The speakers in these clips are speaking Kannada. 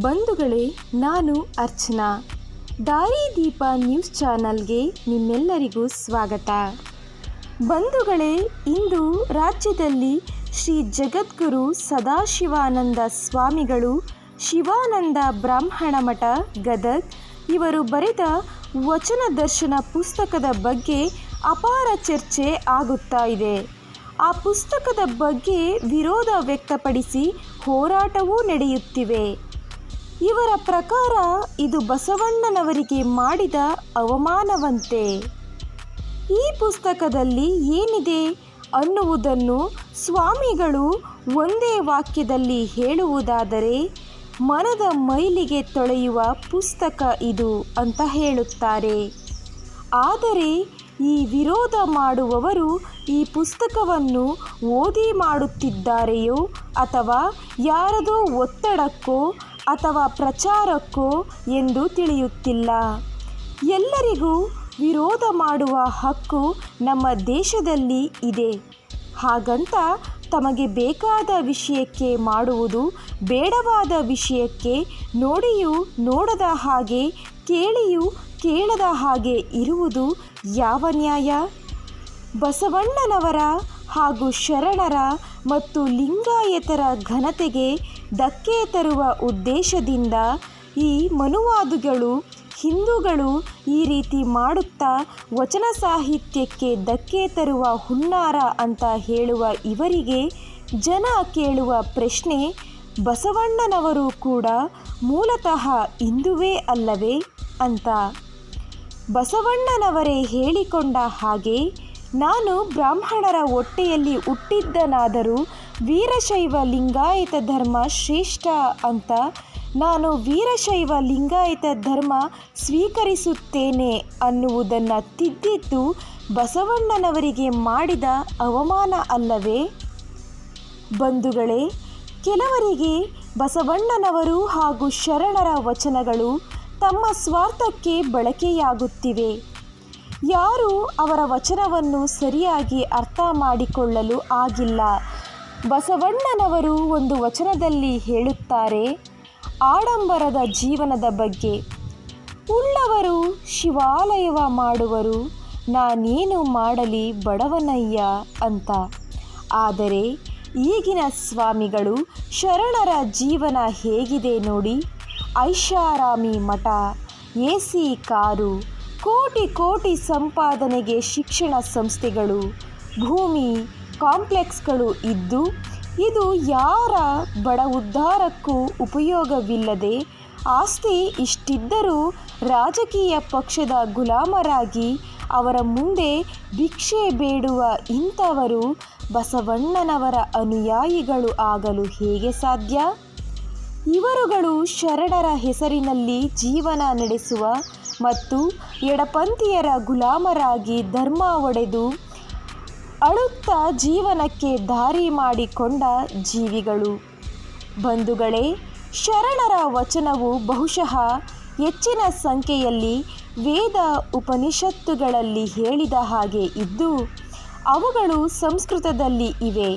ಬಂಧುಗಳೇ, ನಾನು ಅರ್ಚನಾ. ದಾರಿದೀಪ ನ್ಯೂಸ್ ಚಾನಲ್ಗೆ ನಿಮ್ಮೆಲ್ಲರಿಗೂ ಸ್ವಾಗತ. ಬಂಧುಗಳೇ, ಇಂದು ರಾಜ್ಯದಲ್ಲಿ ಶ್ರೀ ಜಗದ್ಗುರು ಸದಾಶಿವಾನಂದ ಸ್ವಾಮಿಗಳು ಶಿವಾನಂದ ಬ್ರಾಹ್ಮಣ ಮಠ ಗದಗ್ ಇವರು ಬರೆದ ವಚನ ದರ್ಶನ ಪುಸ್ತಕದ ಬಗ್ಗೆ ಅಪಾರ ಚರ್ಚೆ ಆಗುತ್ತಾ ಇದೆ. ಆ ಪುಸ್ತಕದ ಬಗ್ಗೆ ವಿರೋಧ ವ್ಯಕ್ತಪಡಿಸಿ ಹೋರಾಟವೂ ನಡೆಯುತ್ತಿವೆ. ಇವರ ಪ್ರಕಾರ ಇದು ಬಸವಣ್ಣನವರಿಗೆ ಮಾಡಿದ ಅವಮಾನವಂತೆ. ಈ ಪುಸ್ತಕದಲ್ಲಿ ಏನಿದೆ ಅನ್ನುವುದನ್ನು ಸ್ವಾಮಿಗಳು ಒಂದೇ ವಾಕ್ಯದಲ್ಲಿ ಹೇಳುವುದಾದರೆ, ಮನದ ಮೈಲಿಗೆ ತೊಳೆಯುವ ಪುಸ್ತಕ ಇದು ಅಂತ ಹೇಳುತ್ತಾರೆ. ಆದರೆ ಈ ವಿರೋಧ ಮಾಡುವವರು ಈ ಪುಸ್ತಕವನ್ನು ಓದಿ ಮಾಡುತ್ತಿದ್ದಾರೆಯೋ ಅಥವಾ ಯಾರದೋ ಒತ್ತಡಕ್ಕೋ ಅಥವಾ ಪ್ರಚಾರಕ್ಕೋ ಎಂದು ತಿಳಿಯುತ್ತಿಲ್ಲ. ಎಲ್ಲರಿಗೂ ವಿರೋಧ ಮಾಡುವ ಹಕ್ಕು ನಮ್ಮ ದೇಶದಲ್ಲಿ ಇದೆ. ಹಾಗಂತ ತಮಗೆ ಬೇಕಾದ ವಿಷಯಕ್ಕೆ ಮಾಡುವುದು, ಬೇಡವಾದ ವಿಷಯಕ್ಕೆ ನೋಡಿಯೂ ನೋಡದ ಹಾಗೆ, ಕೇಳಿಯೂ ಕೇಳದ ಹಾಗೆ ಇರುವುದು ಯಾವ ನ್ಯಾಯ? ಬಸವಣ್ಣನವರ ಹಾಗೂ ಶರಣರ ಮತ್ತು ಲಿಂಗಾಯತರ ಘನತೆಗೆ ಧಕ್ಕೆ ತರುವ ಉದ್ದೇಶದಿಂದ ಈ ಮನುವಾದಿಗಳು, ಹಿಂದೂಗಳು ಈ ರೀತಿ ಮಾಡುತ್ತಾ ವಚನ ಸಾಹಿತ್ಯಕ್ಕೆ ಧಕ್ಕೆ ತರುವ ಹುನ್ನಾರ ಅಂತ ಹೇಳುವ ಇವರಿಗೆ ಜನ ಕೇಳುವ ಪ್ರಶ್ನೆ, ಬಸವಣ್ಣನವರು ಕೂಡ ಮೂಲತಃ ಹಿಂದುವೇ ಅಲ್ಲವೇ ಅಂತ. ಬಸವಣ್ಣನವರೇ ಹೇಳಿಕೊಂಡ ಹಾಗೆ, ನಾನು ಬ್ರಾಹ್ಮಣರ ಹೊಟ್ಟೆಯಲ್ಲಿ ಹುಟ್ಟಿದ್ದನಾದರೂ ವೀರಶೈವ ಲಿಂಗಾಯತ ಧರ್ಮ ಶ್ರೇಷ್ಠ ಅಂತ ನಾನು ವೀರಶೈವ ಲಿಂಗಾಯತ ಧರ್ಮ ಸ್ವೀಕರಿಸುತ್ತೇನೆ ಅನ್ನುವುದನ್ನು ತಿದ್ದಿದ್ದು ಬಸವಣ್ಣನವರಿಗೆ ಮಾಡಿದ ಅವಮಾನ ಅಲ್ಲವೇ? ಬಂಧುಗಳೇ, ಕೆಲವರಿಗೆ ಬಸವಣ್ಣನವರು ಹಾಗೂ ಶರಣರ ವಚನಗಳು ತಮ್ಮ ಸ್ವಾರ್ಥಕ್ಕೆ ಬಳಕೆಯಾಗುತ್ತಿವೆ. ಯಾರೂ ಅವರ ವಚನವನ್ನು ಸರಿಯಾಗಿ ಅರ್ಥ ಮಾಡಿಕೊಳ್ಳಲು ಆಗಿಲ್ಲ. ಬಸವಣ್ಣನವರು ಒಂದು ವಚನದಲ್ಲಿ ಹೇಳುತ್ತಾರೆ, ಆಡಂಬರದ ಜೀವನದ ಬಗ್ಗೆ. ಉಳ್ಳವರು ಶಿವಾಲಯವ ಮಾಡುವರು, ನಾನೇನು ಮಾಡಲಿ ಬಡವನಯ್ಯ ಅಂತ. ಆದರೆ ಈಗಿನ ಸ್ವಾಮಿಗಳು ಶರಣರ ಜೀವನ ಹೇಗಿದೆ ನೋಡಿ. ಐಷಾರಾಮಿ ಮಠ, AC ಕಾರು, ಕೋಟಿ ಕೋಟಿ ಸಂಪಾದನೆಗೆ ಶಿಕ್ಷಣ ಸಂಸ್ಥೆಗಳು, ಭೂಮಿ, ಕಾಂಪ್ಲೆಕ್ಸ್ಗಳು ಇದ್ದು ಇದು ಯಾರ ಬಡ ಉದ್ಧಾರಕ್ಕೂ ಉಪಯೋಗವಿಲ್ಲದೆ, ಆಸ್ತಿ ಇಷ್ಟಿದ್ದರೂ ರಾಜಕೀಯ ಪಕ್ಷದ ಗುಲಾಮರಾಗಿ ಅವರ ಮುಂದೆ ಭಿಕ್ಷೆ ಬೇಡುವ ಇಂಥವರು ಬಸವಣ್ಣನವರ ಅನುಯಾಯಿಗಳು ಆಗಲು ಹೇಗೆ ಸಾಧ್ಯ? ಇವರುಗಳು ಶರಣರ ಹೆಸರಿನಲ್ಲಿ ಜೀವನ ನಡೆಸುವ ಮತ್ತು ಎಡಪಂಥೀಯರ ಗುಲಾಮರಾಗಿ ಧರ್ಮ ಒಡೆದು ಅಳುತ್ತಾ ಜೀವನಕ್ಕೆ ದಾರಿ ಮಾಡಿಕೊಂಡ ಜೀವಿಗಳು. ಬಂಧುಗಳೇ, ಶರಣರ ವಚನವು ಬಹುಶಃ ಹೆಚ್ಚಿನ ಸಂಖ್ಯೆಯಲ್ಲಿ ವೇದ ಉಪನಿಷತ್ತುಗಳಲ್ಲಿ ಹೇಳಿದ ಹಾಗೆ ಇದ್ದು, ಅವುಗಳು ಸಂಸ್ಕೃತದಲ್ಲಿ ಇವೆ.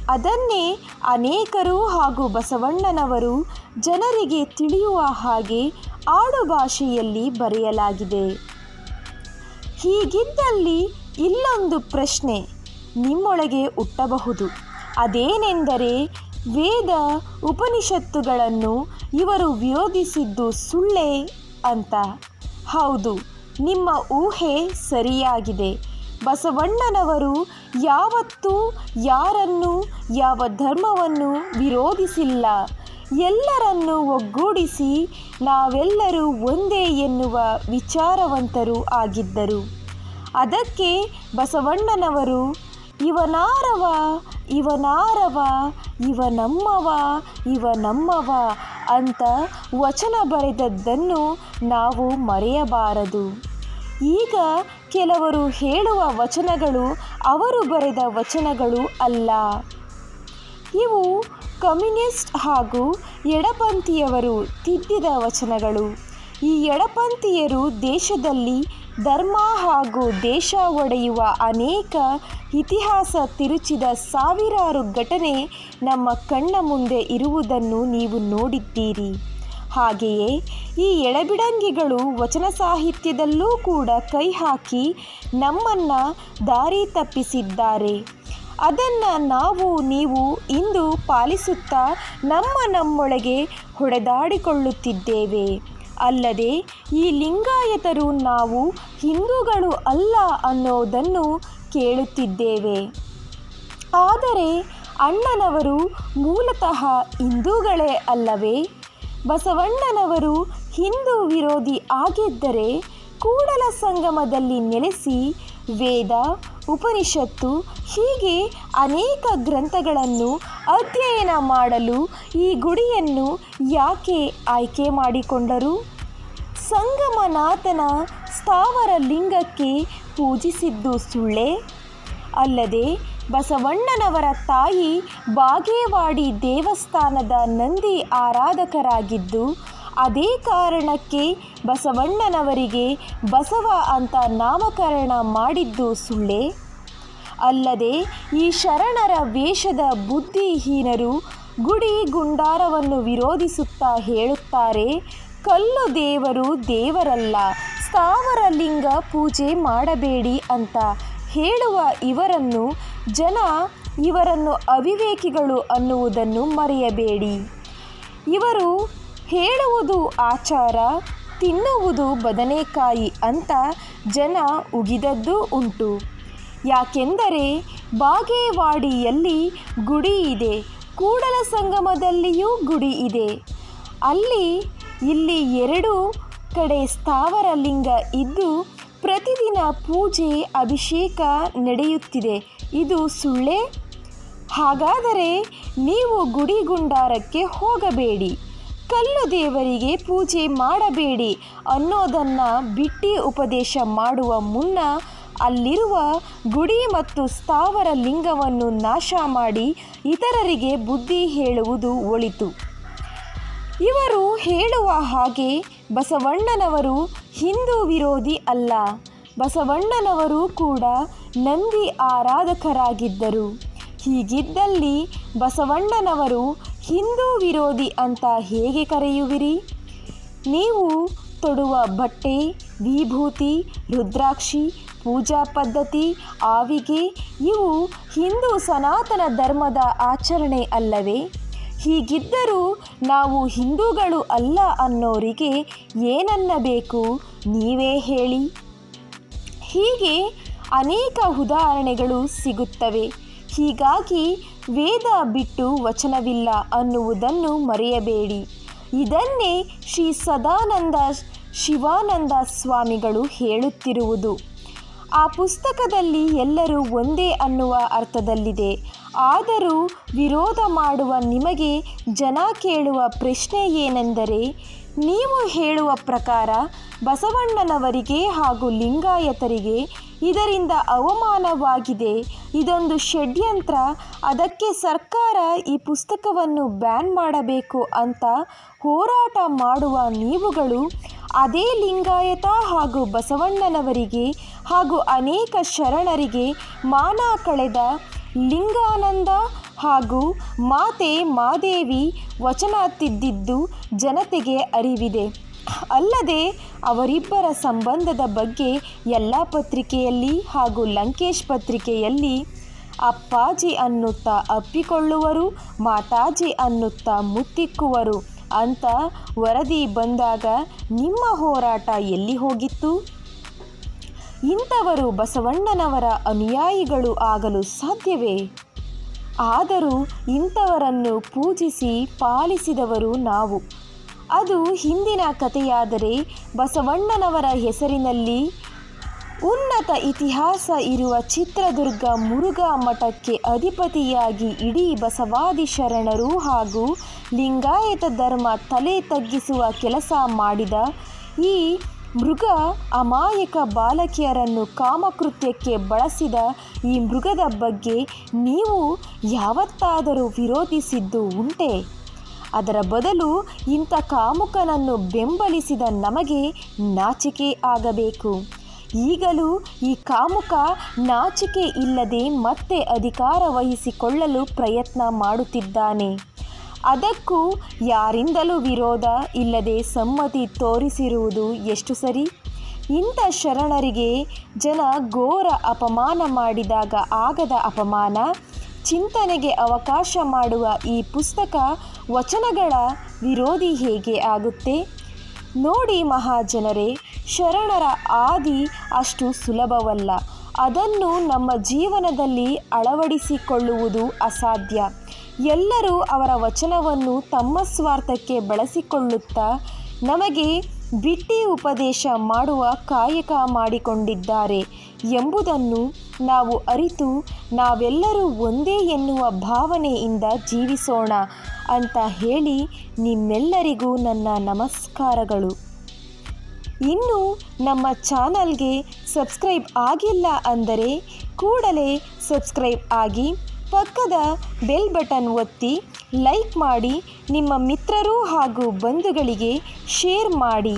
ಅದನ್ನೇ ಅನೇಕರು ಹಾಗೂ ಬಸವಣ್ಣನವರು ಜನರಿಗೆ ತಿಳಿಯುವ ಹಾಗೆ ಆಡುಭಾಷೆಯಲ್ಲಿ ಬರೆಯಲಾಗಿದೆ. ಹೀಗಿದ್ದಲ್ಲಿ ಇಲ್ಲೊಂದು ಪ್ರಶ್ನೆ ನಿಮ್ಮೊಳಗೆ ಹುಟ್ಟಬಹುದು. ಅದೇನೆಂದರೆ, ವೇದ ಉಪನಿಷತ್ತುಗಳನ್ನು ಇವರು ವಿರೋಧಿಸಿದ್ದು ಸುಳ್ಳೇ ಅಂತ. ಹೌದು, ನಿಮ್ಮ ಊಹೆ ಸರಿಯಾಗಿದೆ. ಬಸವಣ್ಣನವರು ಯಾವತ್ತೂ ಯಾರನ್ನು, ಯಾವ ಧರ್ಮವನ್ನು ವಿರೋಧಿಸಿಲ್ಲ. ಎಲ್ಲರನ್ನೂ ಒಗ್ಗೂಡಿಸಿ ನಾವೆಲ್ಲರೂ ಒಂದೇ ಎನ್ನುವ ವಿಚಾರವಂತರು ಆಗಿದ್ದರು. ಅದಕ್ಕೆ ಬಸವಣ್ಣನವರು ಇವನಾರವ ಇವನಾರವ ಇವ ನಮ್ಮವ ಇವ ನಮ್ಮವ ಅಂತ ವಚನ ಬರೆದದ್ದನ್ನು ನಾವು ಮರೆಯಬಾರದು. ಈಗ ಕೆಲವರು ಹೇಳುವ ವಚನಗಳು ಅವರು ಬರೆದ ವಚನಗಳು ಅಲ್ಲ. ಇವು ಕಮ್ಯುನಿಸ್ಟ್ ಹಾಗೂ ಎಡಪಂಥೀಯವರು ತಿದ್ದಿದ ವಚನಗಳು. ಈ ಎಡಪಂಥೀಯರು ದೇಶದಲ್ಲಿ ಧರ್ಮ ಹಾಗೂ ದೇಶ ಒಡೆಯುವ ಅನೇಕ ಇತಿಹಾಸ ತಿರುಚಿದ ಸಾವಿರಾರು ಘಟನೆ ನಮ್ಮ ಕಣ್ಣ ಮುಂದೆ ಇರುವುದನ್ನು ನೀವು ನೋಡಿದ್ದೀರಿ. ಹಾಗೆಯೇ ಈ ಎಳಬಿಡಂಗಿಗಳು ವಚನ ಸಾಹಿತ್ಯದಲ್ಲೂ ಕೂಡ ಕೈ ಹಾಕಿ ನಮ್ಮನ್ನು ದಾರಿ ತಪ್ಪಿಸಿದ್ದಾರೆ. ಅದನ್ನು ನೀವು ಇಂದು ಪಾಲಿಸುತ್ತಾ ನಮ್ಮೊಳಗೆ ಹೊಡೆದಾಡಿಕೊಳ್ಳುತ್ತಿದ್ದೇವೆ. ಅಲ್ಲದೆ ಈ ಲಿಂಗಾಯತರು ನಾವು ಹಿಂದೂಗಳು ಅಲ್ಲ ಅನ್ನೋದನ್ನು ಕೇಳುತ್ತಿದ್ದೇವೆ. ಆದರೆ ಅಣ್ಣನವರು ಮೂಲತಃ ಹಿಂದೂಗಳೇ ಅಲ್ಲವೇ? ಬಸವಣ್ಣನವರು ಹಿಂದೂ ವಿರೋಧಿ ಆಗಿದ್ದರೆ ಕೂಡಲ ಸಂಗಮದಲ್ಲಿ ನೆಲೆಸಿ ವೇದ, ಉಪನಿಷತ್ತು ಹೀಗೆ ಅನೇಕ ಗ್ರಂಥಗಳನ್ನು ಅಧ್ಯಯನ ಮಾಡಲು ಈ ಗುಡಿಯನ್ನು ಯಾಕೆ ಆಯ್ಕೆ ಮಾಡಿಕೊಂಡರು? ಸಂಗಮನಾಥನ ಸ್ಥಾವರ ಲಿಂಗಕ್ಕೆ ಪೂಜಿಸಿದ್ದು ಸುಳ್ಳೇ? ಅಲ್ಲದೆ ಬಸವಣ್ಣನವರ ತಾಯಿ ಬಾಗೇವಾಡಿ ದೇವಸ್ಥಾನದ ನಂದಿ ಆರಾಧಕರಾಗಿದ್ದು ಅದೇ ಕಾರಣಕ್ಕೆ ಬಸವಣ್ಣನವರಿಗೆ ಬಸವ ಅಂತ ನಾಮಕರಣ ಮಾಡಿದ್ದು ಸುಳ್ಳೇ? ಅಲ್ಲದೆ ಈ ಶರಣರ ವೇಷದ ಬುದ್ಧಿಹೀನರು ಗುಡಿ ಗುಂಡಾರವನ್ನು ವಿರೋಧಿಸುತ್ತಾ ಹೇಳುತ್ತಾರೆ, ಕಲ್ಲು ದೇವರು ದೇವರಲ್ಲ, ಸ್ಥಾವರ ಲಿಂಗ ಪೂಜೆ ಮಾಡಬೇಡಿ ಅಂತ ಹೇಳುವ ಇವರನ್ನು ಅವಿವೇಕಿಗಳು ಅನ್ನುವುದನ್ನು ಮರೆಯಬೇಡಿ. ಇವರು ಹೇಳುವುದು ಆಚಾರ, ತಿನ್ನುವುದು ಬದನೆಕಾಯಿ ಅಂತ ಜನ ಉಗಿದದ್ದೂ ಉಂಟು. ಯಾಕೆಂದರೆ ಬಾಗೇವಾಡಿಯಲ್ಲಿ ಗುಡಿ ಇದೆ, ಕೂಡಲ ಸಂಗಮದಲ್ಲಿಯೂ ಗುಡಿ ಇದೆ. ಇಲ್ಲಿ ಎರಡೂ ಕಡೆ ಸ್ಥಾವರ ಲಿಂಗ ಇದ್ದು ಪ್ರತಿದಿನ ಪೂಜೆ ಅಭಿಷೇಕ ನಡೆಯುತ್ತಿದೆ. ಇದು ಸುಳ್ಳೇ? ಹಾಗಾದರೆ ನೀವು ಗುಡಿ ಗುಂಡಾರಕ್ಕೆ ಹೋಗಬೇಡಿ, ಕಲ್ಲು ದೇವರಿಗೆ ಪೂಜೆ ಮಾಡಬೇಡಿ ಅನ್ನೋದನ್ನು ಬಿಟ್ಟು ಉಪದೇಶ ಮಾಡುವ ಮುನ್ನ ಅಲ್ಲಿರುವ ಗುಡಿ ಮತ್ತು ಸ್ಥಾವರ ಲಿಂಗವನ್ನು ನಾಶ ಮಾಡಿ ಇತರರಿಗೆ ಬುದ್ಧಿ ಹೇಳುವುದು ಒಳಿತು. ಇವರು ಹೇಳುವ ಹಾಗೆ ಬಸವಣ್ಣನವರು ಹಿಂದೂ ವಿರೋಧಿ ಅಲ್ಲ. ಬಸವಣ್ಣನವರು ಕೂಡ ನಂದಿ ಆರಾಧಕರಾಗಿದ್ದರು. ಹೀಗಿದ್ದಲ್ಲಿ ಬಸವಣ್ಣನವರು ಹಿಂದೂ ವಿರೋಧಿ ಅಂತ ಹೇಗೆ ಕರೆಯುವಿರಿ? ನೀವು ತೊಡುವ ಬಟ್ಟೆ, ವಿಭೂತಿ, ರುದ್ರಾಕ್ಷಿ, ಪೂಜಾ ಪದ್ಧತಿ, ಆವಿಗೆ ಇವು ಹಿಂದೂ ಸನಾತನ ಧರ್ಮದ ಆಚರಣೆ ಅಲ್ಲವೇ? ಹೀಗಿದ್ದರೂ ನಾವು ಹಿಂದೂಗಳು ಅಲ್ಲ ಅನ್ನೋರಿಗೆ ಏನನ್ನಬೇಕು ನೀವೇ ಹೇಳಿ? ಹೀಗೆ ಅನೇಕ ಉದಾಹರಣೆಗಳು ಸಿಗುತ್ತವೆ. ಹೀಗಾಗಿ ವೇದ ಬಿಟ್ಟು ವಚನವಿಲ್ಲ ಅನ್ನುವುದನ್ನು ಮರೆಯಬೇಡಿ. ಇದನ್ನೇ ಶ್ರೀ ಸದಾನಂದ ಶಿವಾನಂದ ಸ್ವಾಮಿಗಳು ಹೇಳುತ್ತಿರುವುದು. ಆ ಪುಸ್ತಕದಲ್ಲಿ ಎಲ್ಲರೂ ಒಂದೇ ಅನ್ನುವ ಅರ್ಥದಲ್ಲಿದೆ. ಆದರೂ ವಿರೋಧ ಮಾಡುವ ನಿಮಗೆ ಜನ ಕೇಳುವ ಪ್ರಶ್ನೆ ಏನೆಂದರೆ, ನೀವು ಹೇಳುವ ಪ್ರಕಾರ ಬಸವಣ್ಣನವರಿಗೆ ಹಾಗೂ ಲಿಂಗಾಯತರಿಗೆ ಇದರಿಂದ ಅವಮಾನವಾಗಿದೆ, ಇದೊಂದು ಷಡ್ಯಂತ್ರ, ಅದಕ್ಕೆ ಸರ್ಕಾರ ಈ ಪುಸ್ತಕವನ್ನು ಬ್ಯಾನ್ ಮಾಡಬೇಕು ಅಂತ ಹೋರಾಟ ಮಾಡುವ ನೀವುಗಳು ಅದೇ ಲಿಂಗಾಯತ ಹಾಗೂ ಬಸವಣ್ಣನವರಿಗೆ ಹಾಗೂ ಅನೇಕ ಶರಣರಿಗೆ ಮಾನ ಕಳೆದ ಲಿಂಗಾನಂದ ಹಾಗೂ ಮಾತೆ ಮಾದೇವಿ ವಚನ ತಿದ್ದಿದ್ದು ಜನತೆಗೆ ಅರಿವಿದೆ. ಅಲ್ಲದೆ ಅವರಿಬ್ಬರ ಸಂಬಂಧದ ಬಗ್ಗೆ ಎಲ್ಲ ಪತ್ರಿಕೆಯಲ್ಲಿ ಹಾಗೂ ಲಂಕೇಶ್ ಪತ್ರಿಕೆಯಲ್ಲಿ ಅಪ್ಪಾಜಿ ಅನ್ನುತ್ತಾ ಅಪ್ಪಿಕೊಳ್ಳುವರು, ಮಾತಾಜಿ ಅನ್ನುತ್ತಾ ಮುತ್ತಿಕ್ಕುವರು ಅಂತ ವರದಿ ಬಂದಾಗ ನಿಮ್ಮ ಹೋರಾಟ ಎಲ್ಲಿ ಹೋಗಿತ್ತು? ಇಂಥವರು ಬಸವಣ್ಣನವರ ಅನುಯಾಯಿಗಳು ಆಗಲು ಸಾಧ್ಯವೇ? ಆದರೂ ಇಂಥವರನ್ನು ಪೂಜಿಸಿ ಪಾಲಿಸಿದವರು ನಾವು. ಅದು ಹಿಂದಿನ ಕಥೆಯಾದರೆ ಬಸವಣ್ಣನವರ ಹೆಸರಿನಲ್ಲಿ ಉನ್ನತ ಇತಿಹಾಸ ಇರುವ ಚಿತ್ರದುರ್ಗ ಮುರುಘಾ ಮಠಕ್ಕೆ ಅಧಿಪತಿಯಾಗಿ ಇಡೀ ಬಸವಾದಿ ಶರಣರು ಹಾಗೂ ಲಿಂಗಾಯತ ಧರ್ಮ ತಲೆ ತಗ್ಗಿಸುವ ಕೆಲಸ ಮಾಡಿದ ಈ ಮೃಗ ಅಮಾಯಕ ಬಾಲಕಿಯರನ್ನು ಕಾಮಕೃತ್ಯಕ್ಕೆ ಬಳಸಿದ ಈ ಮೃಗದ ಬಗ್ಗೆ ನೀವು ಯಾವತ್ತಾದರೂ ವಿರೋಧಿಸಿದ್ದು ಉಂಟೆ? ಅದರ ಬದಲು ಇಂಥ ಕಾಮುಕನನ್ನು ಬೆಂಬಲಿಸಿದ ನಮಗೆ ನಾಚಿಕೆ ಆಗಬೇಕು. ಈಗಲೂ ಈ ಕಾಮುಕ ನಾಚಿಕೆ ಇಲ್ಲದೆ ಮತ್ತೆ ಅಧಿಕಾರ ವಹಿಸಿಕೊಳ್ಳಲು ಪ್ರಯತ್ನ ಮಾಡುತ್ತಿದ್ದಾನೆ. ಅದಕ್ಕೂ ಯಾರಿಂದಲೂ ವಿರೋಧ ಇಲ್ಲದೆ ಸಮ್ಮತಿ ತೋರಿಸಿರುವುದು ಎಷ್ಟು ಸರಿ? ಇಂಥ ಶರಣರಿಗೆ ಜನ ಘೋರ ಅಪಮಾನ ಮಾಡಿದಾಗ ಆಗದ ಅಪಮಾನ, ಚಿಂತನೆಗೆ ಅವಕಾಶ ಮಾಡುವ ಈ ಪುಸ್ತಕ ವಚನಗಳ ವಿರೋಧಿ ಹೇಗೆ ಆಗುತ್ತೆ? ನೋಡಿ ಮಹಾಜನರೇ, ಶರಣರ ಆದಿ ಅಷ್ಟು ಸುಲಭವಲ್ಲ. ಅದನ್ನು ನಮ್ಮ ಜೀವನದಲ್ಲಿ ಅಳವಡಿಸಿಕೊಳ್ಳುವುದು ಅಸಾಧ್ಯ. ಎಲ್ಲರೂ ಅವರ ವಚನವನ್ನು ತಮ್ಮ ಸ್ವಾರ್ಥಕ್ಕೆ ಬಳಸಿಕೊಳ್ಳುತ್ತಾ ನಮಗೆ ಬಿಟ್ಟಿ ಉಪದೇಶ ಮಾಡುವ ಕಾಯಕ ಮಾಡಿಕೊಂಡಿದ್ದಾರೆ ಎಂಬುದನ್ನು ನಾವು ಅರಿತು ನಾವೆಲ್ಲರೂ ಒಂದೇ ಎನ್ನುವ ಭಾವನೆಯಿಂದ ಜೀವಿಸೋಣ ಅಂತ ಹೇಳಿ ನಿಮ್ಮೆಲ್ಲರಿಗೂ ನನ್ನ ನಮಸ್ಕಾರಗಳು. ಇನ್ನು ನಮ್ಮ ಚಾನಲ್ಗೆ ಸಬ್ಸ್ಕ್ರೈಬ್ ಆಗಿಲ್ಲ ಅಂದರೆ ಕೂಡಲೇ ಸಬ್ಸ್ಕ್ರೈಬ್ ಆಗಿ, ಪಕ್ಕದ ಬೆಲ್ ಬಟನ್ ಒತ್ತಿ, ಲೈಕ್ ಮಾಡಿ, ನಿಮ್ಮ ಮಿತ್ರರು ಹಾಗೂ ಬಂಧುಗಳಿಗೆ ಶೇರ್ ಮಾಡಿ.